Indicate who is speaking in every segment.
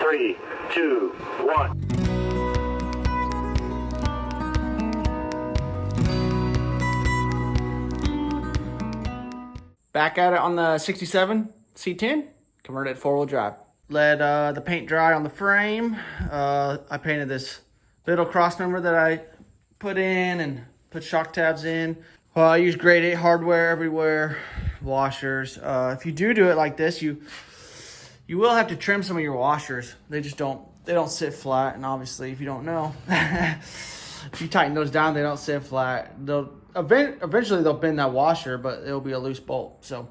Speaker 1: 3, 2, 1.
Speaker 2: Back at it on the 67 C10, converted four-wheel drive. Let the paint dry on the frame. I painted this little cross member that I put in and put shock tabs in. I use grade 8 hardware everywhere, washers. If you do it like this, you will have to trim some of your washers. They don't sit flat, and obviously if you don't know, if you tighten those down, they don't sit flat. Eventually they'll bend that washer, but it'll be a loose bolt. So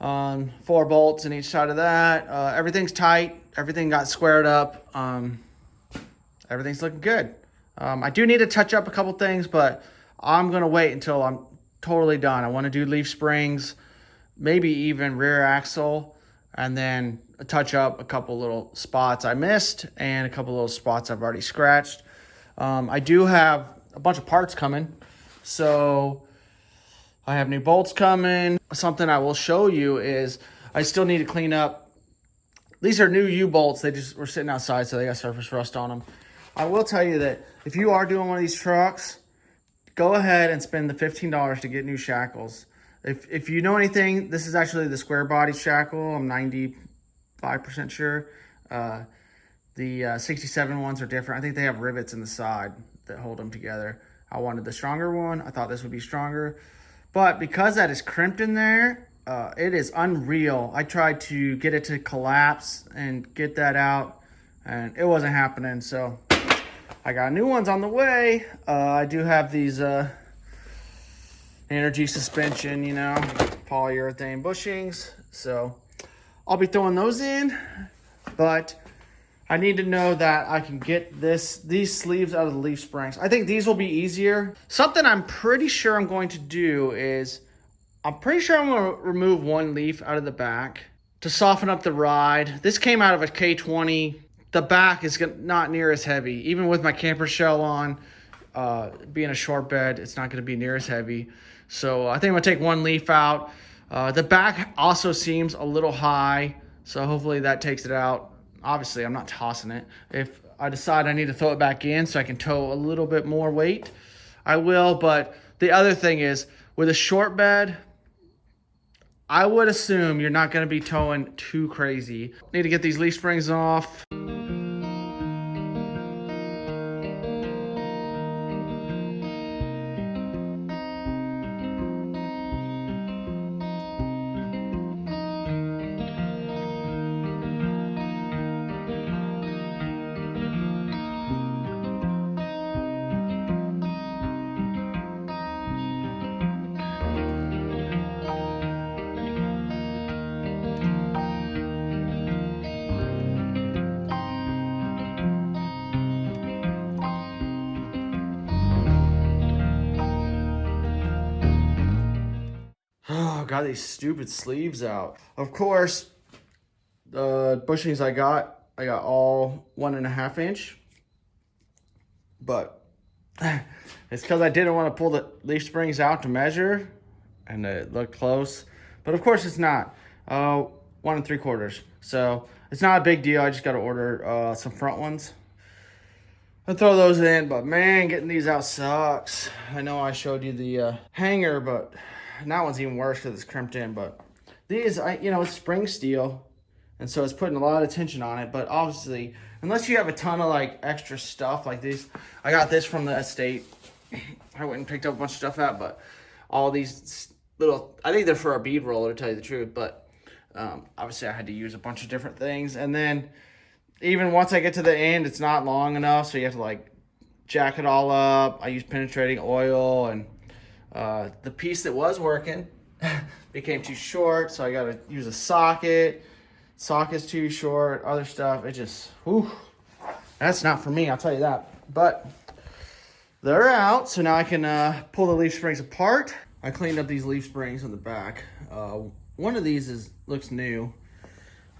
Speaker 2: 4 bolts in each side of that. Everything's tight. Everything got squared up. Everything's looking good. I do need to touch up a couple things, but I'm going to wait until I'm totally done. I want to do leaf springs, maybe even rear axle, and then touch up a couple little spots I missed and a couple little spots I've already scratched. I do have a bunch of parts coming. So I have new bolts coming. Something I will show you is I still need to clean up. These are new U-bolts. They just were sitting outside, so they got surface rust on them. I will tell you that if you are doing one of these trucks, go ahead and spend the $15 to get new shackles. If you know anything, this is actually the square body shackle. I'm 95% sure. The 67 ones are different. I think they have rivets in the side that hold them together. I wanted the stronger one. I thought this would be stronger. But because that is crimped in there, it is unreal. I tried to get it to collapse and get that out, and it wasn't happening. So I got new ones on the way. I do have these energy suspension, polyurethane bushings. So I'll be throwing those in, but I need to know that I can get these sleeves out of the leaf springs. I think these will be easier. Something I'm pretty sure I'm going to do is, I'm going to remove one leaf out of the back to soften up the ride. This came out of a K20. The back is not near as heavy. Even with my camper shell on, being a short bed, it's not going to be near as heavy. So I think I'm going to take one leaf out. The back also seems a little high, so hopefully that takes it out. Obviously, I'm not tossing it. If I decide I need to throw it back in so I can tow a little bit more weight, I will. But the other thing is, with a short bed, I would assume you're not going to be towing too crazy. Need to get these leaf springs off. Oh, got these stupid sleeves out. Of course, the bushings I got all 1.5 inch. But it's because I didn't want to pull the leaf springs out to measure, and it looked close. But of course it's not. 1 3/4. So it's not a big deal. I just got to order some front ones. I'll throw those in, but man, getting these out sucks. I know I showed you the hanger, but that one's even worse because it's crimped in. But these, it's spring steel, and so it's putting a lot of tension on it. But obviously, unless you have a ton of extra stuff like these, I got this from the estate. I went and picked up a bunch of stuff out, but all these little, I think they're for a bead roller to tell you the truth. But obviously, I had to use a bunch of different things, and then even once I get to the end, it's not long enough, so you have to jack it all up. I use penetrating oil, and the piece that was working became too short, so I got to use a socket. Socket's too short, other stuff. It just, whew, that's not for me, I'll tell you that. But they're out, so now I can pull the leaf springs apart. I cleaned up these leaf springs on the back. One of these looks new,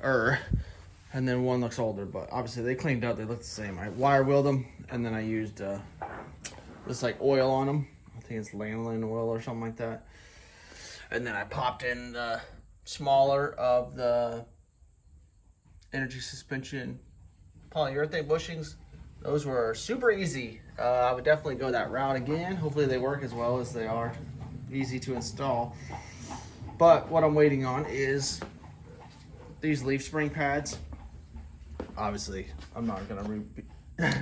Speaker 2: and then one looks older, but obviously they cleaned up, they look the same. I wire wheeled them, and then I used this oil on them. I think it's lanolin oil or something like that. And then I popped in the smaller of the energy suspension polyurethane bushings. Those were super easy. I would definitely go that route again. Hopefully they work as well as they are easy to install. But what I'm waiting on is these leaf spring pads. Obviously, I'm not gonna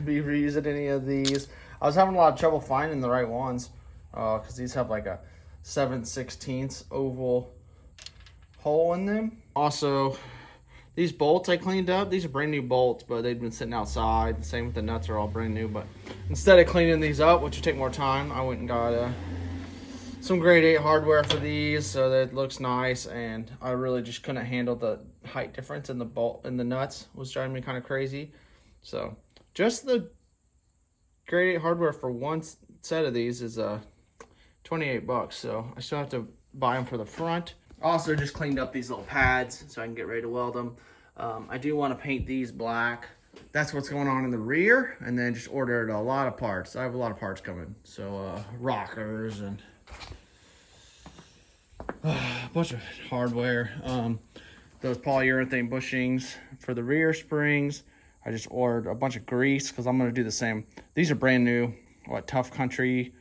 Speaker 2: be reusing any of these. I was having a lot of trouble finding the right ones because these have like a 7/16 oval hole in them. Also, these bolts I cleaned up. These are brand new bolts, but they've been sitting outside. The same with the nuts are all brand new. But instead of cleaning these up, which would take more time, I went and got some grade 8 hardware for these, so that it looks nice. And I really just couldn't handle the height difference in the bolt and the nuts. It was driving me kind of crazy. So just the grade 8 hardware for one set of these is 28 bucks. So I still have to buy them for the front. Also just cleaned up these little pads so I can get ready to weld them. I do want to paint these black. That's what's going on in the rear, and then just ordered a lot of parts. I have a lot of parts coming. So rockers and a bunch of hardware. Those polyurethane bushings for the rear springs. I just ordered a bunch of grease because I'm going to do the same. These are brand new, Tough Country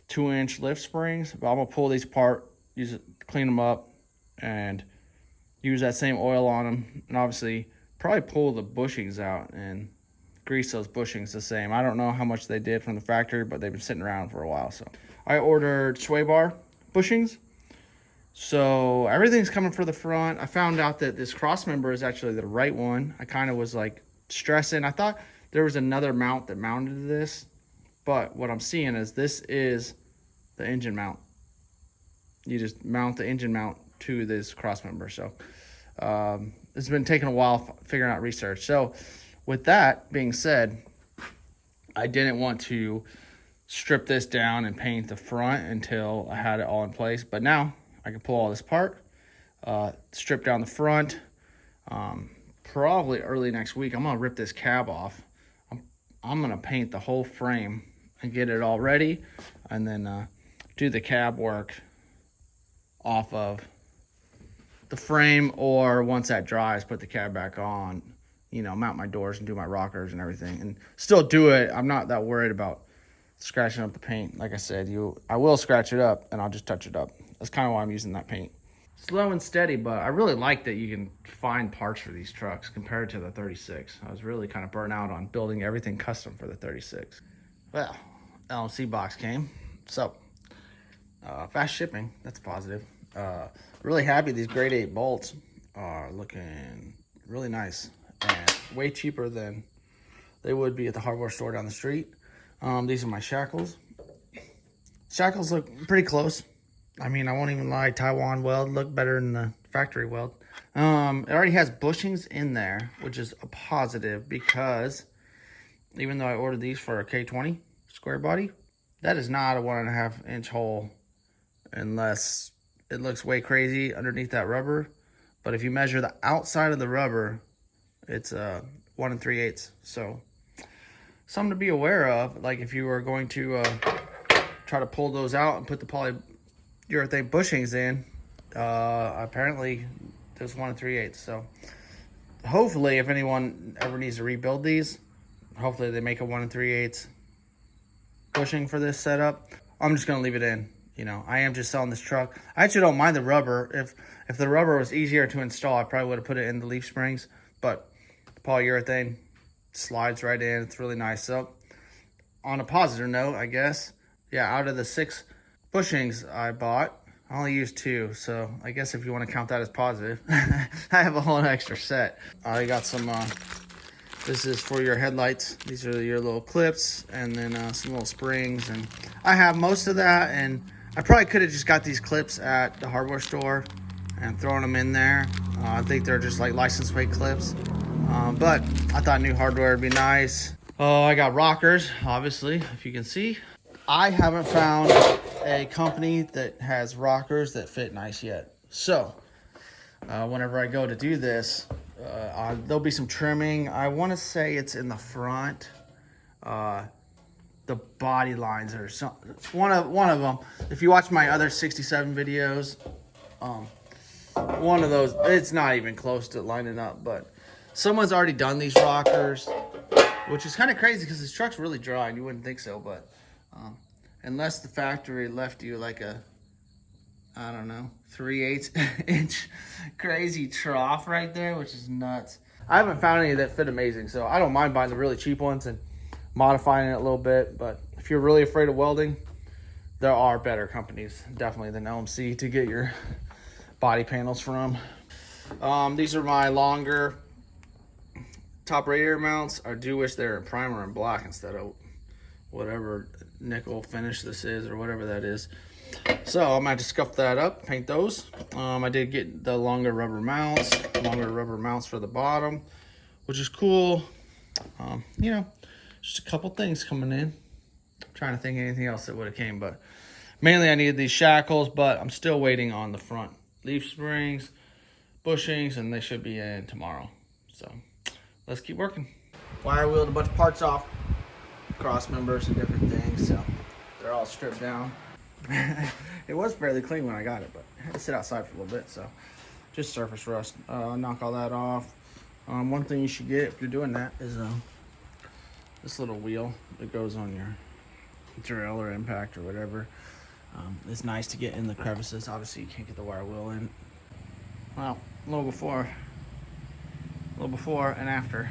Speaker 2: 2-inch lift springs. But I'm going to pull these apart, use it, clean them up, and use that same oil on them. And obviously, probably pull the bushings out and grease those bushings the same. I don't know how much they did from the factory, but they've been sitting around for a while. So I ordered sway bar bushings. So everything's coming for the front. I found out that this cross member is actually the right one. I kind of was like stressing. I thought there was another mount that mounted this, but what I'm seeing is this is the engine mount. You just mount the engine mount to this cross member. So it's been taking a while figuring out research. So with that being said, I didn't want to strip this down and paint the front until I had it all in place. But now I can pull all this apart, strip down the front. Probably early next week, I'm gonna rip this cab off. I'm gonna paint the whole frame and get it all ready, and then do the cab work off of the frame, or once that dries, put the cab back on, mount my doors and do my rockers and everything, and still do it. I'm not that worried about scratching up the paint. Like I said, I will scratch it up and I'll just touch it up. That's kind of why I'm using that paint. Slow and steady, but I really like that you can find parts for these trucks compared to the 36. I was really kind of burnt out on building everything custom for the 36. Well, LMC box came, so fast shipping, that's positive. Really happy these grade 8 bolts are looking really nice and way cheaper than they would be at the hardware store down the street. These are my shackles. Shackles look pretty close. I mean, I won't even lie, Taiwan weld look better than the factory weld. It already has bushings in there, which is a positive, because even though I ordered these for a K20 square body, that is not a 1.5 inch hole unless it looks way crazy underneath that rubber. But if you measure the outside of the rubber, it's 1 3/8. So something to be aware of. Like if you were going to try to pull those out and put the polyurethane bushings in, apparently there's 1 3/8. So hopefully, if anyone ever needs to rebuild these, hopefully they make a 1 3/8 bushing for this setup. I'm just gonna leave it in. I am just selling this truck. I actually don't mind the rubber. If the rubber was easier to install, I probably would have put it in the leaf springs, but the polyurethane slides right in. It's really nice. So on a positive note, I guess, yeah, out of the 6 bushings I bought, I only used 2. So I guess if you want to count that as positive, I have a whole extra set. I got some, this is for your headlights. These are your little clips, and then some little springs. And I have most of that, and I probably could have just got these clips at the hardware store and thrown them in there. I think they're just like license plate clips. But I thought new hardware would be nice. I got rockers, obviously, if you can see. I haven't found a company that has rockers that fit nice yet. So whenever I go to do this, there'll be some trimming. I want to say it's in the front. The body lines are one of them. If you watch my other 67 videos, one of those, it's not even close to lining up, but Someone's already done these rockers, which is kind of crazy because this truck's really dry and you wouldn't think so, but unless the factory left you like a, I don't know, 3/8 inch crazy trough right there, which is nuts. I haven't found any that fit amazing, so I don't mind buying the really cheap ones and modifying it a little bit. But if you're really afraid of welding, there are better companies definitely than LMC to get your body panels from. These are my longer top radiator mounts. I do wish they were in primer and black instead of whatever nickel finish this is or whatever that is. So I'm gonna have to scuff that up, paint those. I did get the longer rubber mounts for the bottom, which is cool. You know, just a couple things coming in. I'm trying to think of anything else that would have came, but mainly I needed these shackles, but I'm still waiting on the front leaf springs, bushings, and they should be in tomorrow. So let's keep working. Wire wheeled a bunch of parts off, cross members and different things, so they're all stripped down. It was fairly clean when I got it, but I had to sit outside for a little bit, so just surface rust. Knock all that off. One thing you should get if you're doing that is this little wheel that goes on your drill or impact or whatever. It's nice to get in the crevices. Obviously you can't get the wire wheel in. Well, a little before and after,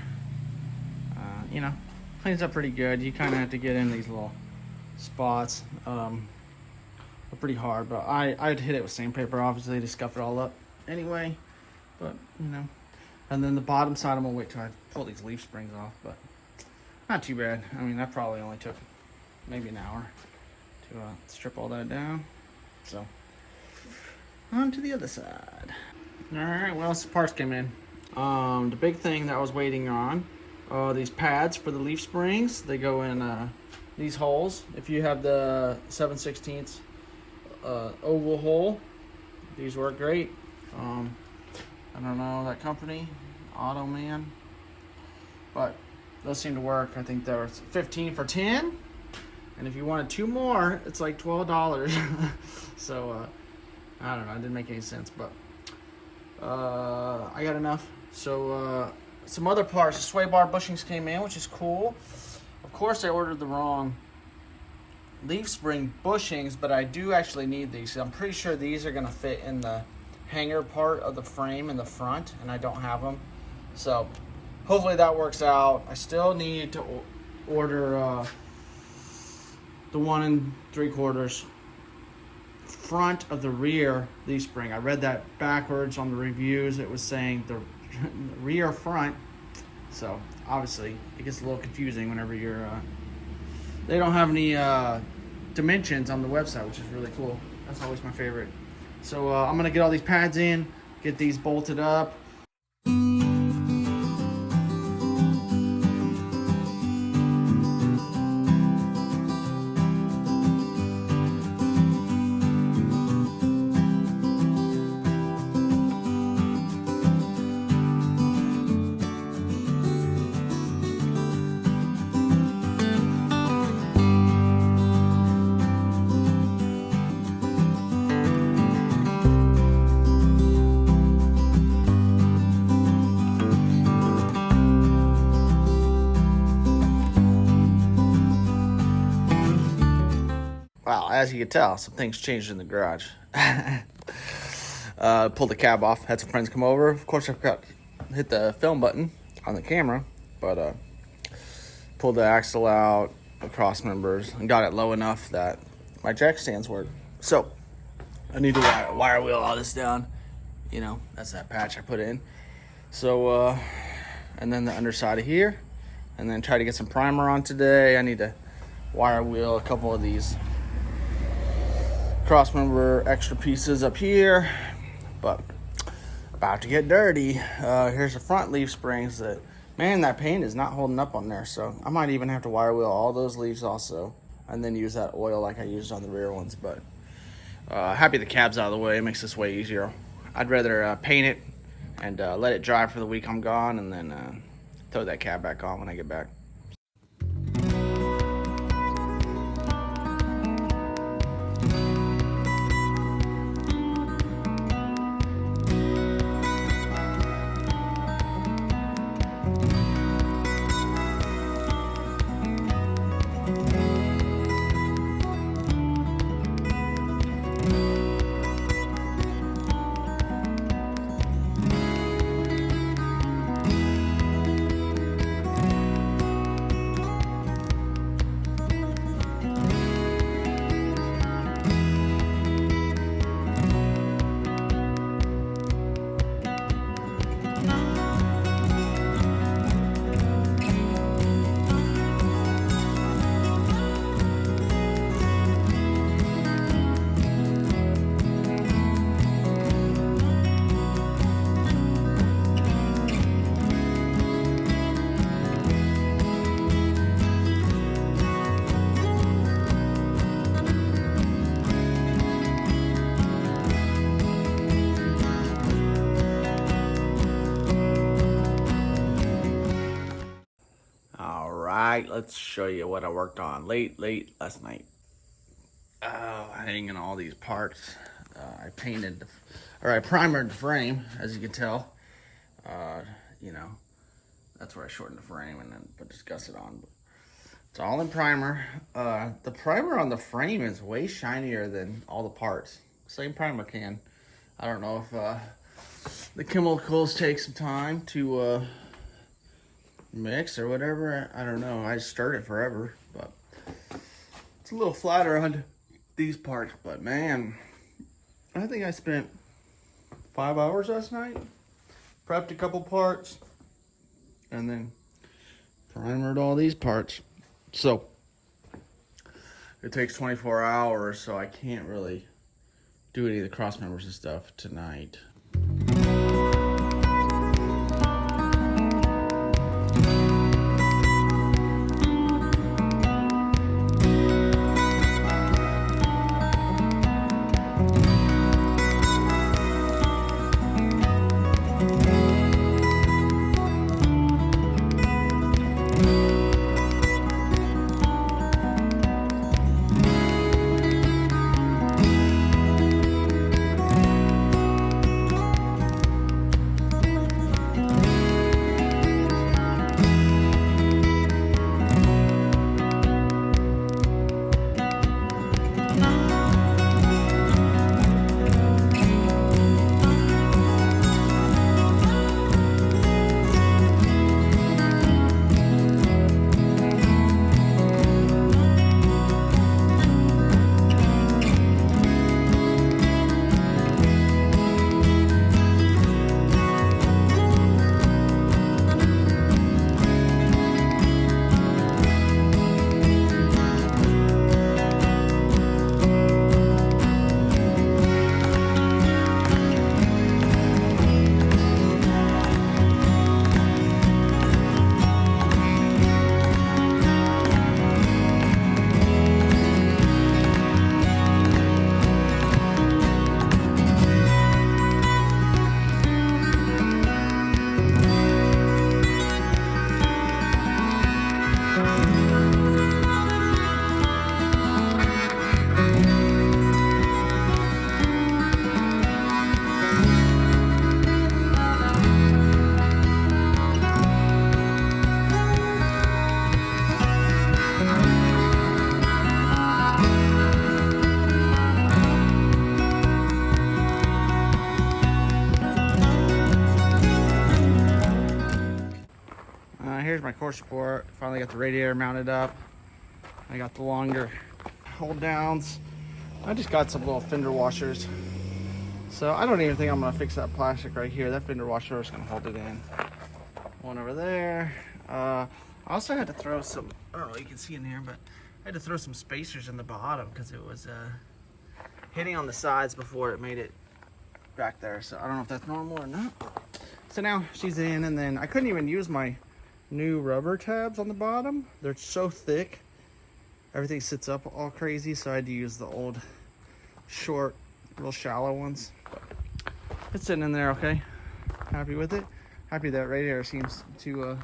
Speaker 2: you know, cleans up pretty good. You kind of have to get in these little spots. They're pretty hard, but I'd hit it with sandpaper obviously to scuff it all up anyway. But you know, and then the bottom side I'm gonna wait till I pull these leaf springs off, but not too bad. I mean, that probably only took maybe an hour to strip all that down. So on to the other side. All right, well, some parts came in. The big thing that I was waiting on, these pads for the leaf springs. They go in these holes. If you have the 7/16 oval hole, these work great. I don't know that company, Auto Man, but those seem to work. I think they're 15 for 10, and if you wanted 2 more, it's like $12. So I don't know, it didn't make any sense, but I got enough. So some other parts, the sway bar bushings came in, which is cool. Of course I ordered the wrong leaf spring bushings, but I do actually need these. I'm pretty sure these are going to fit in the hanger part of the frame in the front, and I don't have them. So hopefully that works out. I still need to order the 1 3/4 front of the rear leaf spring. I read that backwards on the reviews. It was saying the rear front, so obviously it gets a little confusing whenever you're they don't have any dimensions on the website, which is really cool. That's always my favorite. So I'm gonna get all these pads in, get these bolted up. Wow, as you can tell, some things changed in the garage. Pulled the cab off, had some friends come over. Of course, I forgot to hit the film button on the camera, but pulled the axle out, the cross members, and got it low enough that my jack stands work. So I need to wire wheel all this down. You know, that's that patch I put in. So, and then the underside of here, and then try to get some primer on today. I need to wire wheel a couple of these cross member extra pieces up here, but about to get dirty. Here's the front leaf springs. That, man, that paint is not holding up on there, so I might even have to wire wheel all those leaves also, and then use that oil like I used on the rear ones. But happy the cab's out of the way. It makes this way easier. I'd rather paint it and let it dry for the week I'm gone, and then throw that cab back on when I get back. night, let's show you what I worked on late last night. Hanging all these parts. I primered the frame, as you can tell. You know, that's where I shortened the frame and then put this gusset on. But it's all in primer. The primer on the frame is way shinier than all the parts. Same primer can. I don't know if the chemicals take some time to mix or whatever. I don't know. I stirred it forever, but it's a little flatter on these parts. But man, I think I spent 5 hours last night. Prepped a couple parts and then primered all these parts. So it takes 24 hours, so I can't really do any of the cross members and stuff tonight. Here's my core support. Finally got the radiator mounted up. I got the longer hold downs. I just got some little fender washers. So I don't even think I'm gonna fix that plastic right here. That fender washer is gonna hold it in. One over there. I also had to throw some, I don't know if you can see in here, but I had to throw some spacers in the bottom because it was hitting on the sides before it made it back there. So I don't know if that's normal or not. So now she's in, and then I couldn't even use my new rubber tabs on the bottom. They're so thick. Everything sits up all crazy, so I had to use the old short, real shallow ones. But it's sitting in there okay. Happy with it. Happy that radiator seems to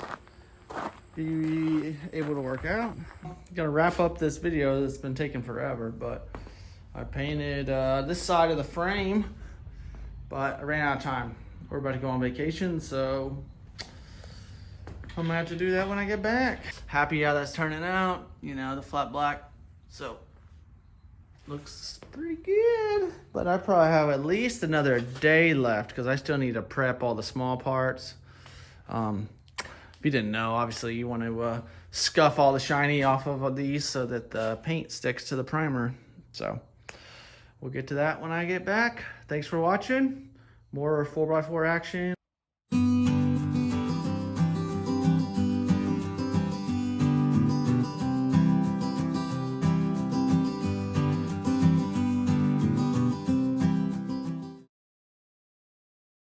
Speaker 2: be able to work out. Gonna wrap up this video that's been taking forever, but I painted this side of the frame, but I ran out of time. We're about to go on vacation, so I'm gonna have to do that when I get back. Happy how that's turning out, you know, the flat black. So looks pretty good, but I probably have at least another day left because I still need to prep all the small parts. If you didn't know, obviously you want to scuff all the shiny off of these so that the paint sticks to the primer. So we'll get to that when I get back. Thanks for watching. More 4x4 action.